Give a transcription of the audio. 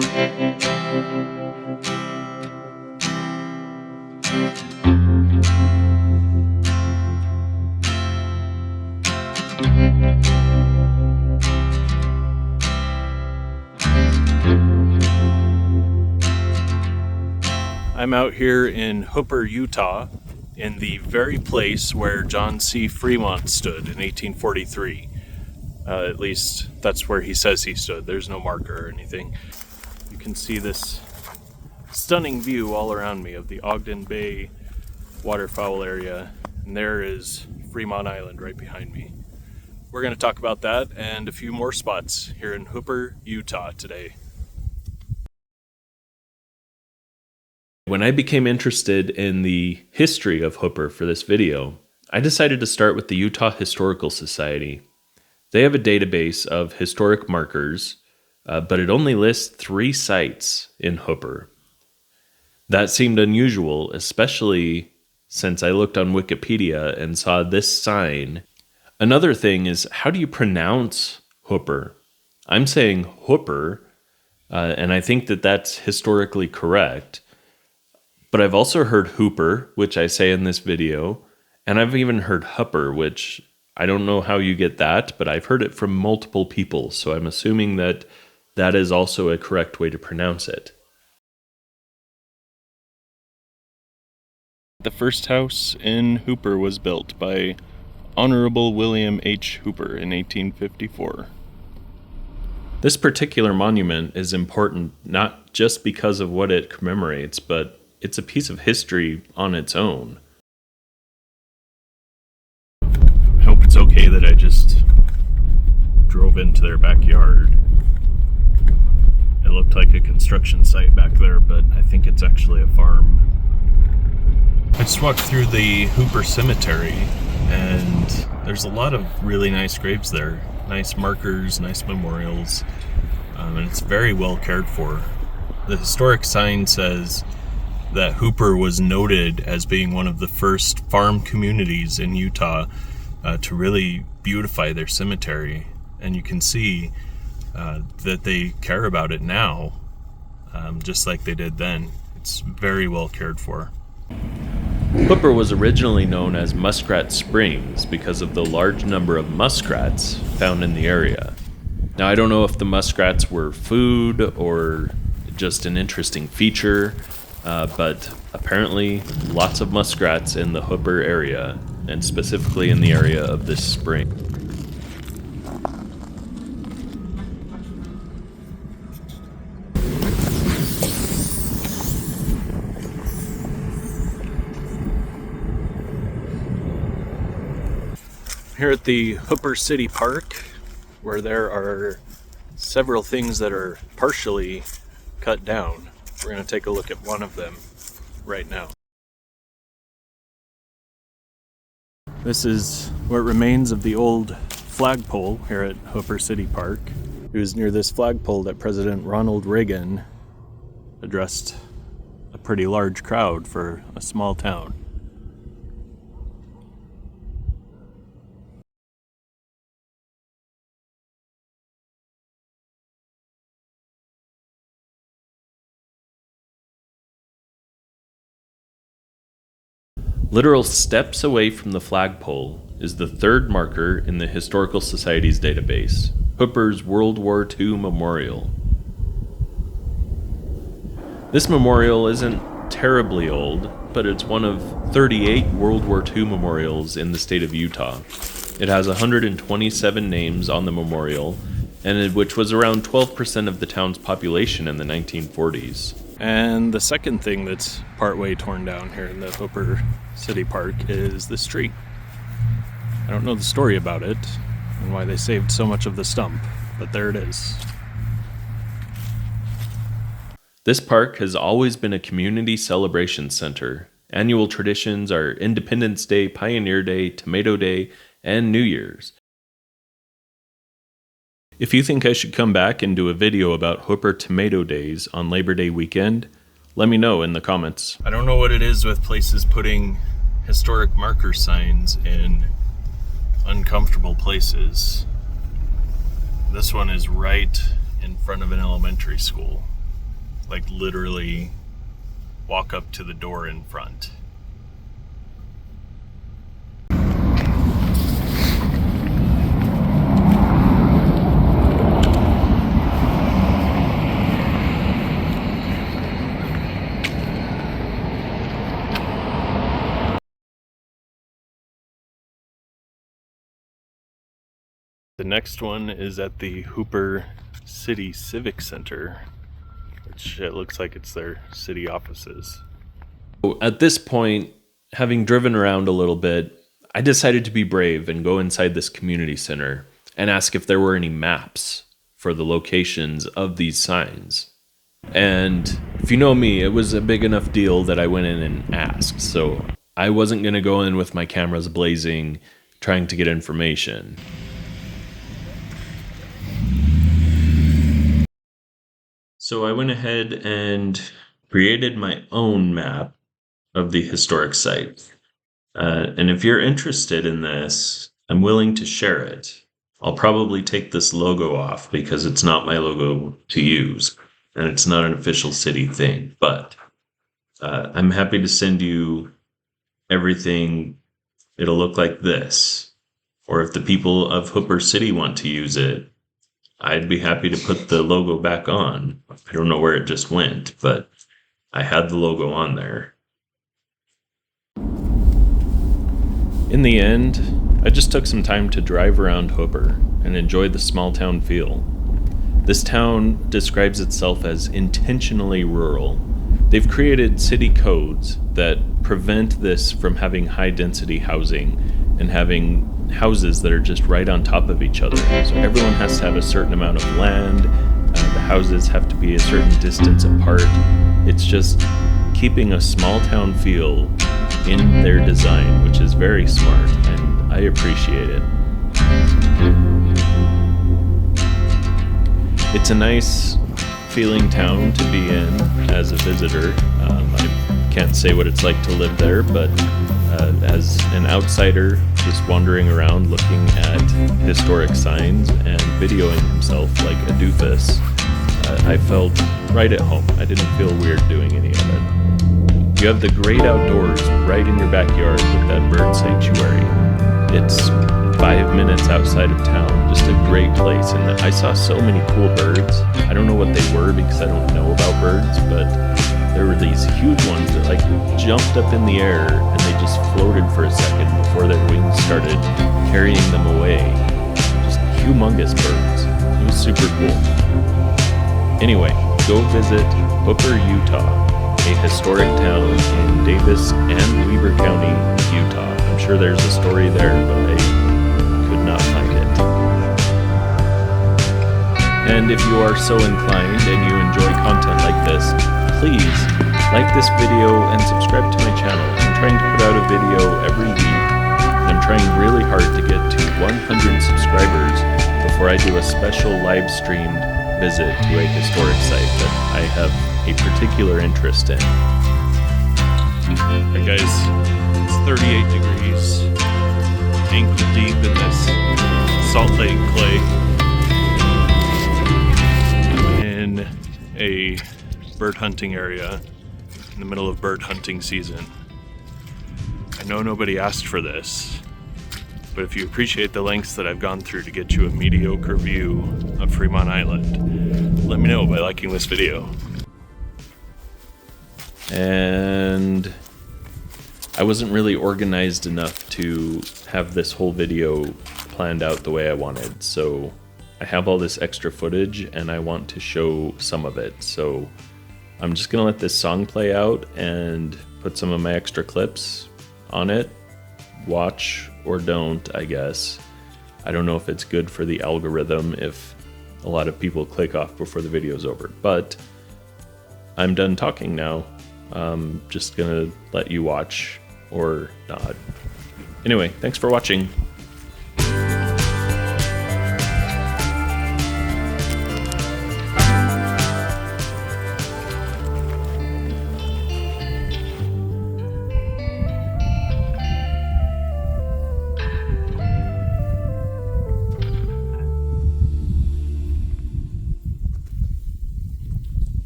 I'm out here in Hooper, Utah, in the very place where John C. Fremont stood in 1843. At least that's where he says he stood. There's no marker or anything. You can see this stunning view all around me of the Ogden Bay waterfowl area, and there is Fremont Island right behind me. We're going to talk about that and a few more spots here in Hooper, Utah today. When I became interested in the history of Hooper for this video, I decided to start with the Utah Historical Society. They have a database of historic markers, but it only lists 3 sites in Hooper. That seemed unusual, especially since I looked on Wikipedia and saw this sign. Another thing is, how do you pronounce Hooper? I'm saying Hooper, and I think that that's historically correct. But I've also heard Hooper, which I say in this video, and I've even heard Hupper, which I don't know how you get that, but I've heard it from multiple people, so I'm assuming that that is also a correct way to pronounce it. The first house in Hooper was built by Honorable William H. Hooper in 1854. This particular monument is important not just because of what it commemorates, but it's a piece of history on its own. I hope it's okay that I just drove into their backyard. It looked like a construction site back there, but I think it's actually a farm. I just walked through the Hooper Cemetery, and there's a lot of really nice graves there. Nice markers, nice memorials, and it's very well cared for. The historic sign says that Hooper was noted as being one of the first farm communities in Utah to really beautify their cemetery. And you can see that they care about it now, just like they did then. It's very well cared for. Hooper was originally known as Muskrat Springs because of the large number of muskrats found in the area. Now, I don't know if the muskrats were food or just an interesting feature, but apparently lots of muskrats in the Hooper area, and specifically in the area of this spring. Here at the Hooper City Park, where there are several things that are partially cut down. We're going to take a look at one of them right now. This is what remains of the old flagpole here at Hooper City Park. It was near this flagpole that President Ronald Reagan addressed a pretty large crowd for a small town. Literal steps away from the flagpole is the 3rd marker in the Historical Society's database, Hooper's World War II Memorial. This memorial isn't terribly old, but it's one of 38 World War II memorials in the state of Utah. It has 127 names on the memorial, which was around 12% of the town's population in the 1940s. And the second thing that's partway torn down here in the Hooper City Park is this tree. I don't know the story about it and why they saved so much of the stump, but there it is. This park has always been a community celebration center. Annual traditions are Independence Day, Pioneer Day, Tomato Day, and New Year's. If you think I should come back and do a video about Hooper Tomato Days on Labor Day weekend, let me know in the comments. I don't know what it is with places putting historic marker signs in uncomfortable places. This one is right in front of an elementary school. like literally walk up to the door in front. The next one is at the Hooper City Civic Center, which it looks like it's their city offices. At this point, having driven around a little bit, I decided to be brave and go inside this community center and ask if there were any maps for the locations of these signs. And if you know me, it was a big enough deal that I went in and asked. So I wasn't going to go in with my cameras blazing, trying to get information. So I went ahead and created my own map of the historic site. And if you're interested in this, I'm willing to share it. I'll probably take this logo off because it's not my logo to use, and it's not an official city thing. But I'm happy to send you everything. It'll look like this. Or if the people of Hooper City want to use it, I'd be happy to put the logo back on. I don't know where it just went, but I had the logo on there. In the end, I just took some time to drive around Hooper and enjoy the small town feel. This town describes itself as intentionally rural. They've created city codes that prevent this from having high density housing and having houses that are just right on top of each other. So everyone has to have a certain amount of land. The houses have to be a certain distance apart. It's just keeping a small town feel in their design, which is very smart, and I appreciate it. It's a nice feeling town to be in as a visitor. I can't say what it's like to live there, but as an outsider just wandering around looking at historic signs and videoing himself like a doofus, I felt right at home. I didn't feel weird doing any of it. You have the great outdoors right in your backyard with that bird sanctuary. It's 5 minutes outside of town, just a great place. And I saw so many cool birds. I don't know what they were because I don't know about birds, but there were these huge ones that like jumped up in the air and they just floated for a second before their wings started carrying them away. Just humongous birds. It was super cool. Anyway, go visit Hooper, Utah, a historic town in Davis and Weber County, Utah. I'm sure there's a story there, but I could not find it. And if you are so inclined and you enjoy content like this, please like this video and subscribe to my channel. I'm trying to put out a video every week, and I'm trying really hard to get to 100 subscribers before I do a special live streamed visit to a historic site that I have a particular interest in. Alright guys, it's 38 degrees, ankle deep in this Salt Lake clay. I'm in a bird hunting area in the middle of bird hunting season. I know nobody asked for this, but if you appreciate the lengths that I've gone through to get you a mediocre view of Fremont Island, let me know by liking this video. And I wasn't really organized enough to have this whole video planned out the way I wanted, so I have all this extra footage and I want to show some of it. So I'm just gonna let this song play out and put some of my extra clips on it. Watch or don't, I guess. I don't know if it's good for the algorithm if a lot of people click off before the video's over, but I'm done talking now. I'm just gonna let you watch or not. Anyway, thanks for watching.